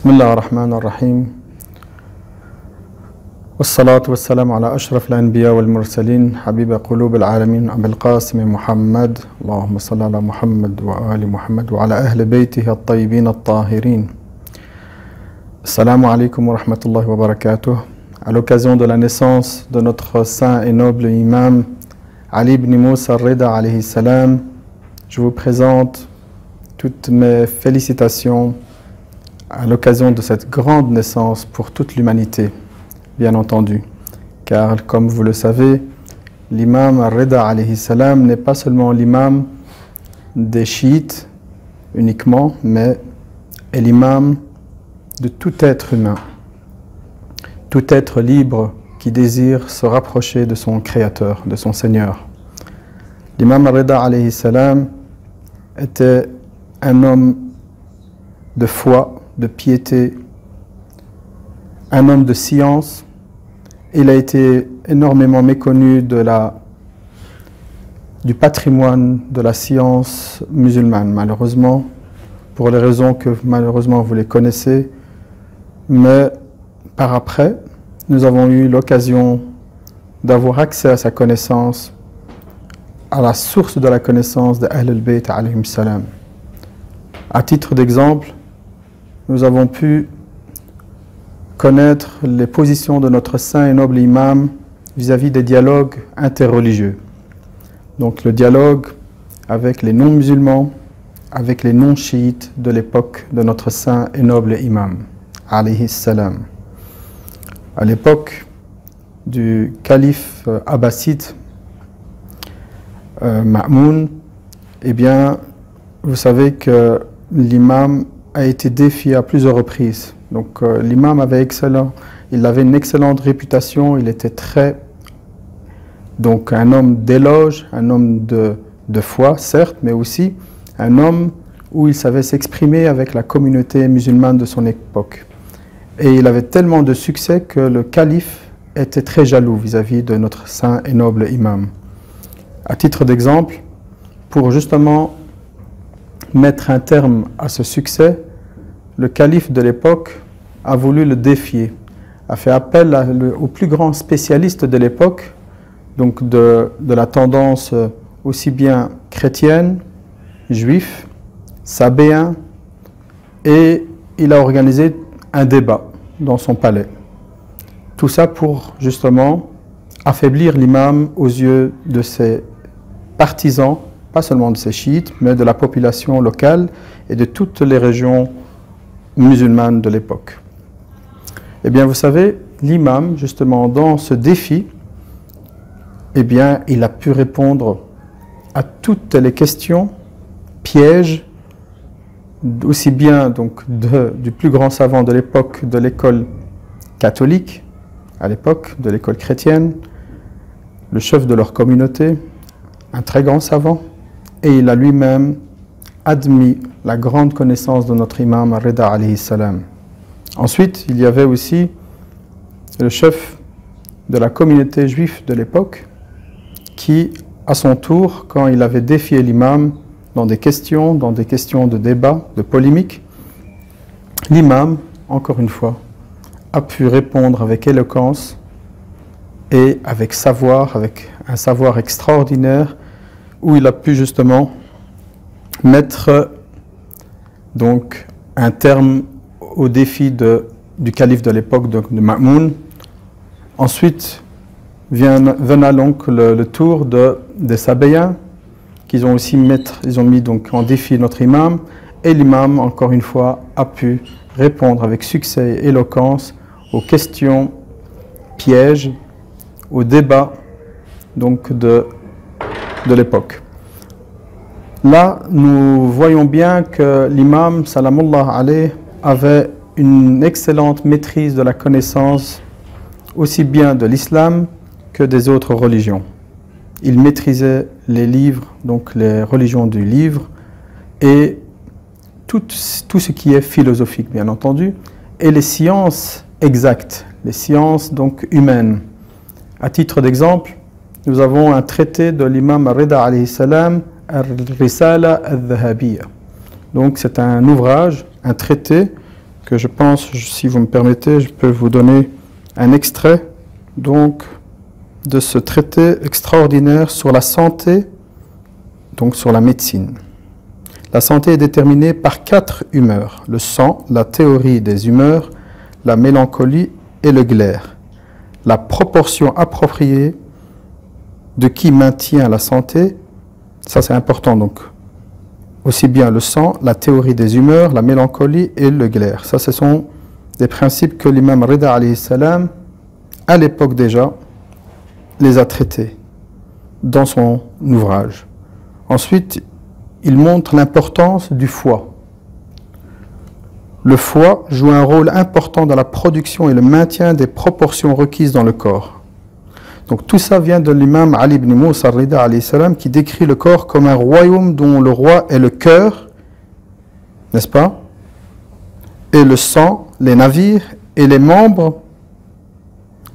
بسم الله الرحمن الرحيم والصلاة والسلام على أشرف الأنبياء والمرسلين حبيب قلوب العالمين أبي القاسم محمد اللهم صل على محمد وآل محمد وعلى أهل بيته الطيبين الطاهرين. Assalamu alaikum wa rahmatullahi wa barakatuh. À l'occasion de la naissance de notre saint et noble imam Ali ibn Musa al-Rida alayhi salam, je vous présente toutes mes félicitations à l'occasion de cette grande naissance pour toute l'humanité, bien entendu. Car, comme vous le savez, l'imam al-Rida alayhi salam n'est pas seulement l'imam des chiites uniquement, mais est l'imam de tout être humain, tout être libre qui désire se rapprocher de son Créateur, de son Seigneur. L'imam al-Rida alayhi salam était un homme de foi, de piété, un homme de science. Il a été énormément méconnu du patrimoine de la science musulmane, malheureusement, pour les raisons que malheureusement vous les connaissez. Mais par après, nous avons eu l'occasion d'avoir accès à sa connaissance, à la source de la connaissance de Ahl al-Bayt alayhim salam. À titre d'exemple, nous avons pu connaître les positions de notre saint et noble imam vis-à-vis des dialogues interreligieux. Donc le dialogue avec les non-musulmans, avec les non-chiites de l'époque de notre saint et noble imam, alayhi salam. À l'époque du calife abbasside Ma'moun, eh bien, vous savez que l'imam a été défié à plusieurs reprises. Donc l'imam avait une excellente réputation, il était donc un homme d'éloge, un homme de foi, certes, mais aussi un homme où il savait s'exprimer avec la communauté musulmane de son époque. Et il avait tellement de succès que le calife était très jaloux vis-à-vis de notre saint et noble imam. À titre d'exemple, pour justement mettre un terme à ce succès, le calife de l'époque a voulu le défier, a fait appel au plus grand spécialiste de l'époque, donc de la tendance aussi bien chrétienne, juif, sabéen, et il a organisé un débat dans son palais. Tout ça pour justement affaiblir l'imam aux yeux de ses partisans, pas seulement de ses chiites, mais de la population locale et de toutes les régions musulmanes de l'époque. Eh bien, vous savez, l'imam, justement, dans ce défi, eh bien, il a pu répondre à toutes les questions, pièges, aussi bien donc du plus grand savant de l'époque de l'école catholique, à l'époque de l'école chrétienne, le chef de leur communauté, un très grand savant, et il a lui-même admis la grande connaissance de notre imam al-Rida alayhi salam. Ensuite, il y avait aussi le chef de la communauté juive de l'époque qui, à son tour, quand il avait défié l'imam dans des questions de débat, de polémique, l'imam, encore une fois, a pu répondre avec éloquence et avec savoir, avec un savoir extraordinaire, où il a pu justement mettre donc un terme au défi du calife de l'époque de Ma'moun. Ensuite venait donc le tour des Sabéens, qu'ils ont aussi mis donc en défi notre imam, et l'imam, encore une fois, a pu répondre avec succès et éloquence aux questions pièges, aux débats donc de l'époque. Là, nous voyons bien que l'imam, salamullah alayh, avait une excellente maîtrise de la connaissance aussi bien de l'islam que des autres religions. Il maîtrisait les livres, donc les religions du livre, et tout ce qui est philosophique, bien entendu, et les sciences exactes, les sciences donc humaines. À titre d'exemple, nous avons un traité de l'imam al-Rida alayhi salam, Al-Risala al-Dhahabiyya. Donc c'est un ouvrage, un traité que je pense, si vous me permettez, je peux vous donner un extrait donc de ce traité extraordinaire sur la santé, donc sur la médecine. La santé est déterminée par 4 humeurs: le sang, la théorie des humeurs, la mélancolie et le glaire. La proportion appropriée de qui maintient la santé, ça c'est important, donc aussi bien le sang, la théorie des humeurs, la mélancolie et le glaire. Ça, ce sont des principes que l'imam Rida alayhi salam, à l'époque déjà, les a traités dans son ouvrage. Ensuite, il montre l'importance du foie. Le foie joue un rôle important dans la production et le maintien des proportions requises dans le corps. Donc tout ça vient de l'imam Ali ibn Musa Rida alayhi salam, qui décrit le corps comme un royaume dont le roi est le cœur, n'est-ce pas? Et le sang, les navires et les membres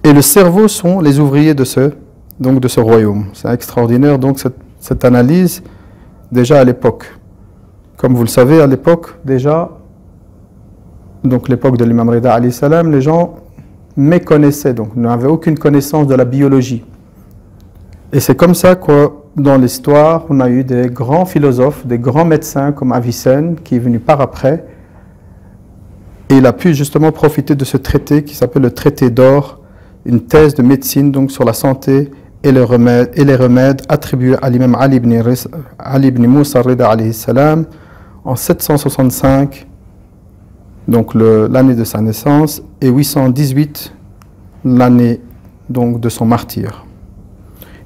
et le cerveau sont les ouvriers de ce royaume. C'est extraordinaire donc cette analyse déjà à l'époque. Comme vous le savez, à l'époque déjà, donc l'époque de l'imam Rida alayhi salam, les gens méconnaissaient, donc n'avaient aucune connaissance de la biologie. Et c'est comme ça que dans l'histoire, on a eu des grands philosophes, des grands médecins comme Avicenne, qui est venu par après, et il a pu justement profiter de ce traité qui s'appelle le traité d'or, une thèse de médecine donc sur la santé et les remèdes attribués à l'imam Ali ibn Musa Rida alayhi salam en 765, donc l'année de sa naissance, et 818, l'année donc de son martyre.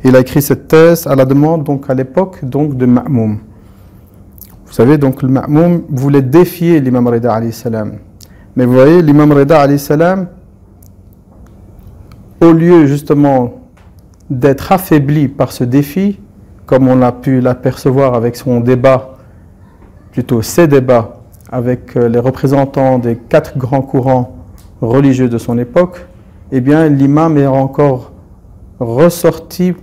Il a écrit cette thèse à la demande donc à l'époque donc de Ma'moum. Vous savez, donc le Ma'moum voulait défier l'imam Rida alayhi salam. Mais vous voyez, l'imam Rida alayhi salam, au lieu justement d'être affaibli par ce défi, comme on a pu l'apercevoir avec son débat, plutôt ses débats, avec les représentants des 4 grands courants religieux de son époque, eh bien l'imam est encore ressorti,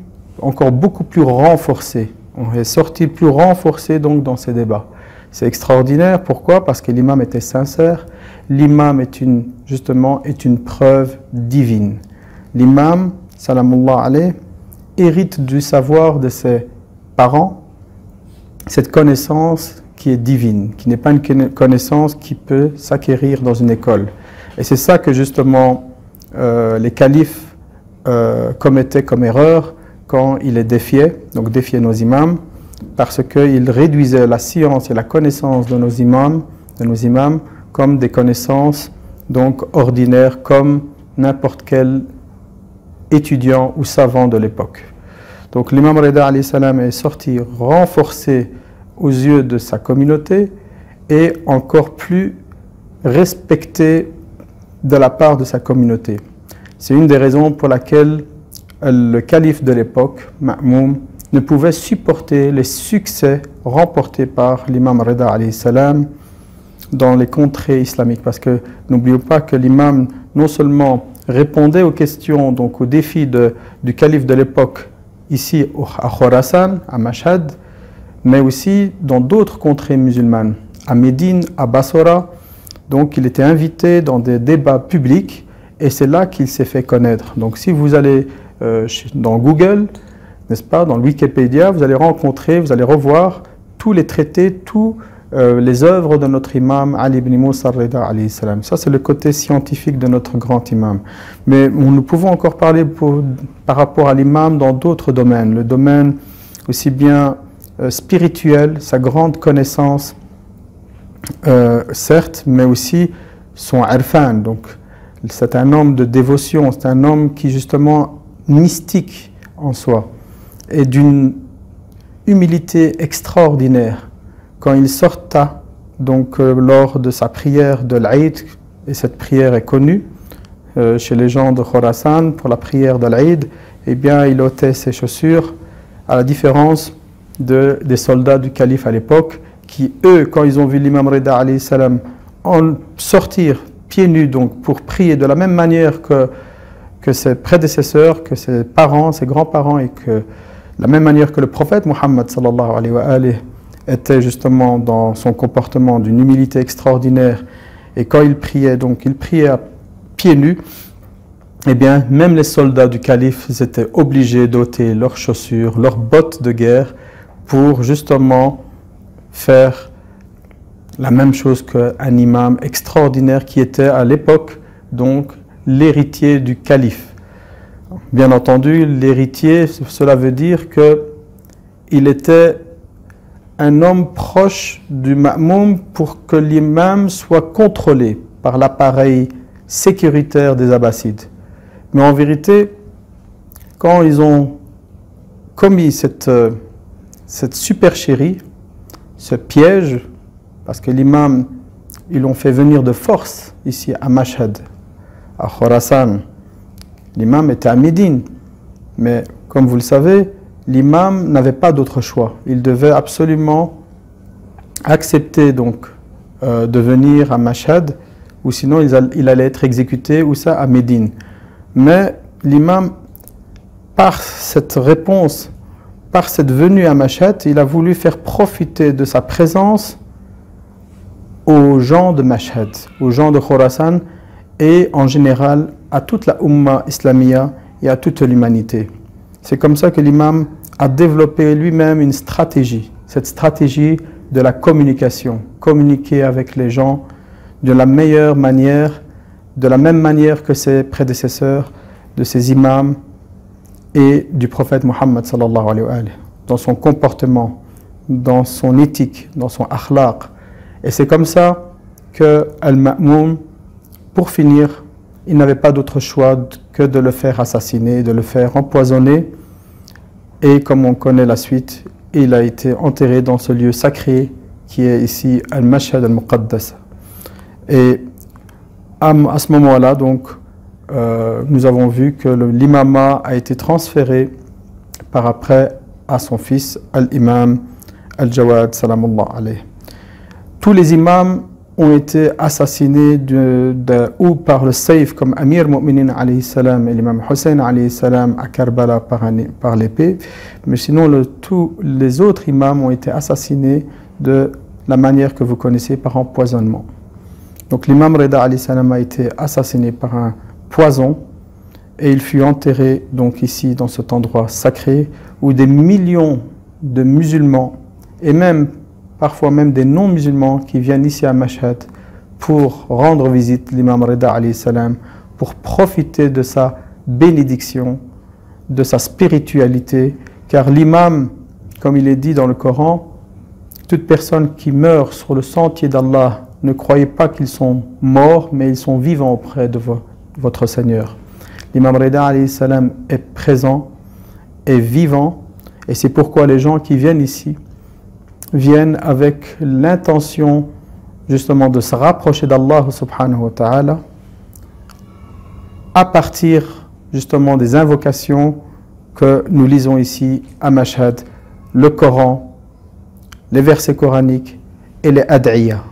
encore beaucoup plus renforcé. On est sorti plus renforcé donc dans ces débats. C'est extraordinaire, pourquoi? Parce que l'imam était sincère. L'imam est justement une preuve divine. L'imam, salamullah alayh, hérite du savoir de ses parents, cette connaissance qui est divine, qui n'est pas une connaissance qui peut s'acquérir dans une école. Et c'est ça que justement les califes commettaient comme erreur quand ils les défiaient, donc défiaient nos imams, parce qu'ils réduisaient la science et la connaissance de nos imams comme des connaissances donc ordinaires, comme n'importe quel étudiant ou savant de l'époque. Donc l'imam Rida alayhi salam est sorti renforcé aux yeux de sa communauté et encore plus respecté de la part de sa communauté. C'est une des raisons pour laquelle le calife de l'époque, Ma'moum, ne pouvait supporter les succès remportés par l'imam Rida alayhi salam dans les contrées islamiques. Parce que n'oublions pas que l'imam non seulement répondait aux questions, donc aux défis du calife de l'époque, ici à Khorasan, à Mashhad, mais aussi dans d'autres contrées musulmanes, à Médine, à Bassora. Donc il était invité dans des débats publics et c'est là qu'il s'est fait connaître. Donc si vous allez dans Google, n'est-ce pas, dans le Wikipédia, vous allez revoir tous les traités, tous les œuvres de notre imam Ali ibn Musa Rida alayhi salam. Ça c'est le côté scientifique de notre grand imam. Mais nous pouvons encore parler par rapport à l'imam dans d'autres domaines, le domaine aussi bien spirituel, sa grande connaissance, certes, mais aussi son irfan. Donc, c'est un homme de dévotion, c'est un homme qui justement mystique en soi et d'une humilité extraordinaire. Quand il sorta donc lors de sa prière de l'Aïd, et cette prière est connue chez les gens de Khorasan pour la prière de l'Aïd, eh bien il ôtait ses chaussures, à la différence des soldats du calife à l'époque, qui eux, quand ils ont vu l'imam Rida alayhi salam en sortir pieds nus donc pour prier de la même manière que ses prédécesseurs, que ses parents, ses grands-parents, et que la même manière que le prophète Muhammad sallallahu alayhi wa alayhi était justement dans son comportement d'une humilité extraordinaire Et quand il priait, donc il priait à pieds nus, eh bien, même les soldats du calife, ils étaient obligés d'ôter leurs chaussures, leurs bottes de guerre, pour justement faire la même chose qu'un imam extraordinaire qui était à l'époque, donc, l'héritier du calife. Bien entendu, l'héritier, cela veut dire qu'il était un homme proche du ma'moum pour que l'imam soit contrôlé par l'appareil sécuritaire des Abbassides. Mais en vérité, quand ils ont commis cette supercherie, ce piège, parce que l'imam, ils l'ont fait venir de force ici à Mashhad, à Khorasan. L'imam était à Médine, mais comme vous le savez, l'imam n'avait pas d'autre choix. Il devait absolument accepter donc de venir à Mashhad, ou sinon il allait être exécuté, ou ça à Médine. Mais l'imam, par cette réponse, par cette venue à Mashhad, il a voulu faire profiter de sa présence aux gens de Mashhad, aux gens de Khorasan, et en général à toute la Ummah islamia et à toute l'humanité. C'est comme ça que l'imam a développé lui-même une stratégie, cette stratégie de la communication, communiquer avec les gens de la meilleure manière, de la même manière que ses prédécesseurs, de ses imams et du prophète Muhammad sallallahu alayhi wa sallam, dans son comportement, dans son éthique, dans son akhlaq. Et c'est comme ça que Al-Ma'moum, pour finir, il n'avait pas d'autre choix que de le faire assassiner, de le faire empoisonner. Et comme on connaît la suite, il a été enterré dans ce lieu sacré qui est ici Al-Mashhad Al-Muqaddas. Et à ce moment-là, donc, nous avons vu que l'imama a été transféré par après à son fils, Al-Imam Al-Jawad, salamullah alayh. Tous les imams ont été assassinés ou par le Saïf, comme Amir Mu'minin alayhi salam et l'imam Hussein alayhi salam à Karbala par l'épée. Mais sinon, tous les autres imams ont été assassinés de la manière que vous connaissez, par empoisonnement. Donc l'imam Rida alayhi salam a été assassiné par un poison et il fut enterré donc ici dans cet endroit sacré où des millions de musulmans et même parfois même des non-musulmans qui viennent ici à Mashhad pour rendre visite à l'imam Rida alayhi salam, pour profiter de sa bénédiction, de sa spiritualité, car l'imam, comme il est dit dans le Coran, toute personne qui meurt sur le sentier d'Allah, ne croyez pas qu'ils sont morts, mais ils sont vivants auprès de votre Seigneur. L'imam Rida alayhi salam est présent, est vivant, et c'est pourquoi les gens qui viennent ici viennent avec l'intention justement de se rapprocher d'Allah subhanahu wa ta'ala à partir justement des invocations que nous lisons ici à Mashhad, le Coran, les versets coraniques et les ad'iyas.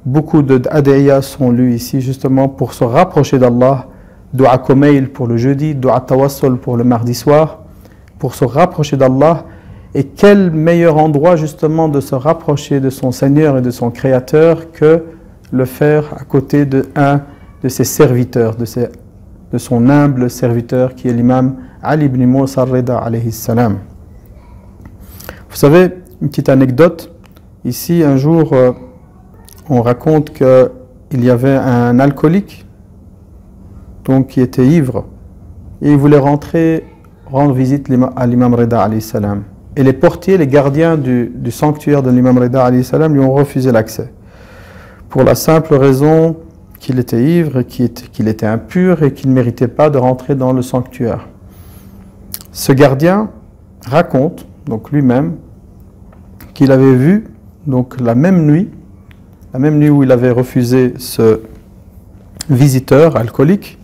Beaucoup d'ad'iyas sont lus ici justement pour se rapprocher d'Allah, dua Kumail pour le jeudi, dua Tawassul pour le mardi soir, pour se rapprocher d'Allah. Et quel meilleur endroit justement de se rapprocher de son Seigneur et de son Créateur que le faire à côté de un de ses serviteurs, de son humble serviteur qui est l'imam Ali ibn Musa al-Rida alayhi salam. Vous savez, une petite anecdote, ici un jour on raconte qu'il y avait un alcoolique donc, qui était ivre et il voulait rendre visite à l'imam Rida alayhi salam. Et les portiers, les gardiens du sanctuaire de l'imam Rida alayhi salam lui ont refusé l'accès. Pour la simple raison qu'il était ivre, qu'il était impur et qu'il ne méritait pas de rentrer dans le sanctuaire. Ce gardien raconte, donc lui-même, qu'il avait vu, donc la même nuit où il avait refusé ce visiteur alcoolique,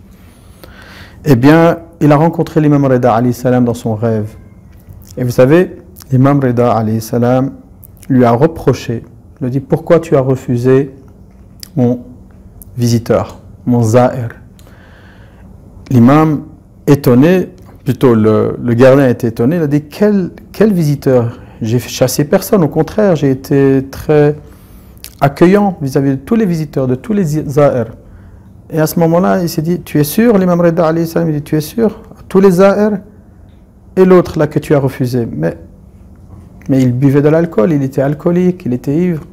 eh bien, il a rencontré l'imam Rida alayhi salam dans son rêve. Et vous savez, l'imam Rida alayhi salam lui a reproché, il lui a dit, pourquoi tu as refusé mon visiteur, mon za'ir? L'imam, étonné, plutôt le gardien était étonné, il a dit, quel visiteur? J'ai chassé personne, au contraire, j'ai été très accueillant vis-à-vis de tous les visiteurs, de tous les zahir. Et à ce moment-là, il s'est dit, tu es sûr, l'imam Rida alayhi salam, il dit, tu es sûr, tous les zahir, et l'autre là que tu as refusé. Mais il buvait de l'alcool, il était alcoolique, il était ivre.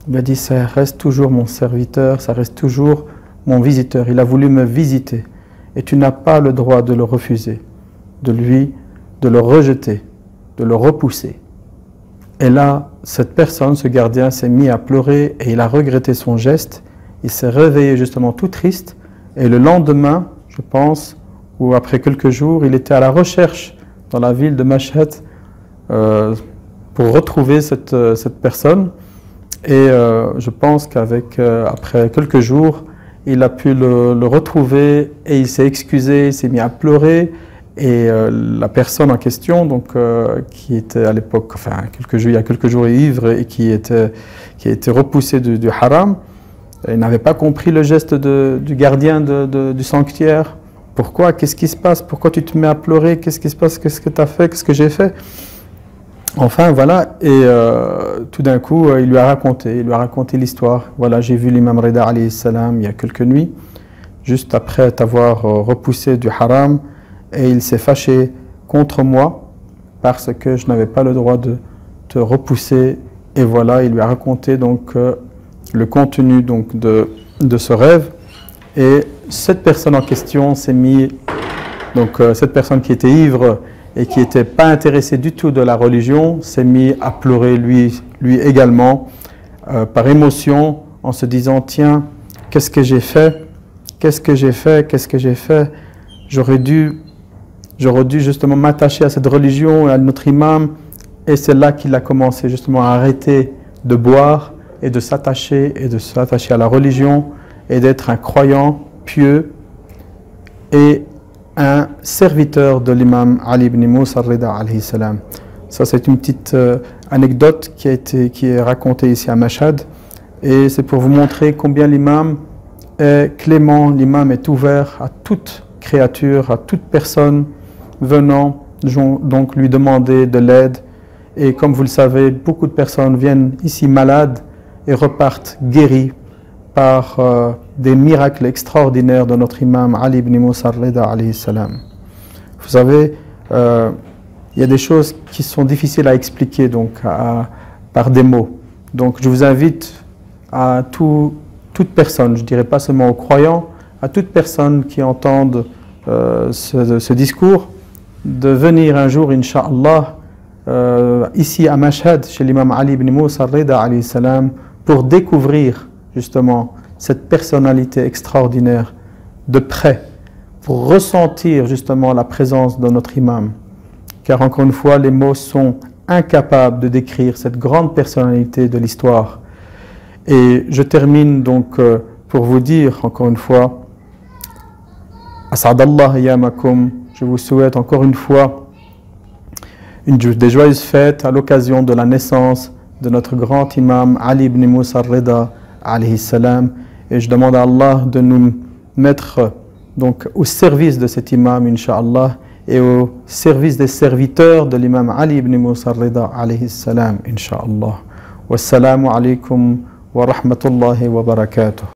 Il a dit, ça reste toujours mon serviteur, ça reste toujours mon visiteur. Il a voulu me visiter. Et tu n'as pas le droit de le refuser, de le rejeter, de le repousser. Et là, cette personne, ce gardien, s'est mis à pleurer et il a regretté son geste. Il s'est réveillé justement tout triste. Et le lendemain, je pense, ou après quelques jours, il était à la recherche dans la ville de Mashhad pour retrouver cette personne. Et je pense qu'après quelques jours, il a pu le retrouver et il s'est excusé, il s'est mis à pleurer. Et la personne en question, donc, qui était à l'époque, enfin il y a quelques jours ivre et qui a été repoussé du haram, il n'avait pas compris le geste du gardien du sanctuaire. Pourquoi? Qu'est-ce qui se passe? Pourquoi tu te mets à pleurer? Qu'est-ce qui se passe? Qu'est-ce que tu as fait? Qu'est-ce que j'ai fait? Enfin voilà, et tout d'un coup, il lui a raconté l'histoire. Voilà, j'ai vu l'imam Rida alayhi salam il y a quelques nuits, juste après t'avoir repoussé du haram, et il s'est fâché contre moi parce que je n'avais pas le droit de te repousser. Et voilà, il lui a raconté donc le contenu donc de ce rêve. Et cette personne en question s'est mise, donc cette personne qui était ivre et qui n'était pas intéressée du tout de la religion, s'est mise à pleurer lui également par émotion, en se disant, tiens, qu'est-ce que j'ai fait? Qu'est-ce que j'ai fait? Qu'est-ce que j'ai fait? J'aurais dû justement m'attacher à cette religion et à notre imam. Et c'est là qu'il a commencé justement à arrêter de boire et de s'attacher à la religion et d'être un croyant pieux et un serviteur de l'imam Ali ibn Musa Rida alayhi salam. Ça, c'est une petite anecdote qui est racontée ici à Mashhad, et c'est pour vous montrer combien l'imam est clément, l'imam est ouvert à toute créature, à toute personne venant donc lui demander de l'aide. Et comme vous le savez, beaucoup de personnes viennent ici malades et repartent guéris par des miracles extraordinaires de notre imam Ali ibn Musa Rida alayhi salam. Vous savez, il y a des choses qui sont difficiles à expliquer donc par des mots. Donc je vous invite à toute personne, je ne dirais pas seulement aux croyants, à toute personne qui entende ce discours, de venir un jour, Inch'Allah, ici à Mashhad, chez l'imam Ali ibn Musa Rida alayhi salam, pour découvrir justement cette personnalité extraordinaire de près, pour ressentir justement la présence de notre imam. Car encore une fois, les mots sont incapables de décrire cette grande personnalité de l'histoire. Et je termine donc pour vous dire encore une fois, As'adallah yamakum, je vous souhaite encore une fois des joyeuses fêtes à l'occasion de la naissance de notre grand imam Ali ibn Musa Rida alayhi salam, et je demande à Allah de nous mettre donc au service de cet imam, Inch'Allah, et au service des serviteurs de l'imam Ali ibn Musa Rida alayhi salam, Inch'Allah. Wassalamu alaikum wa rahmatullahi wa barakatuh.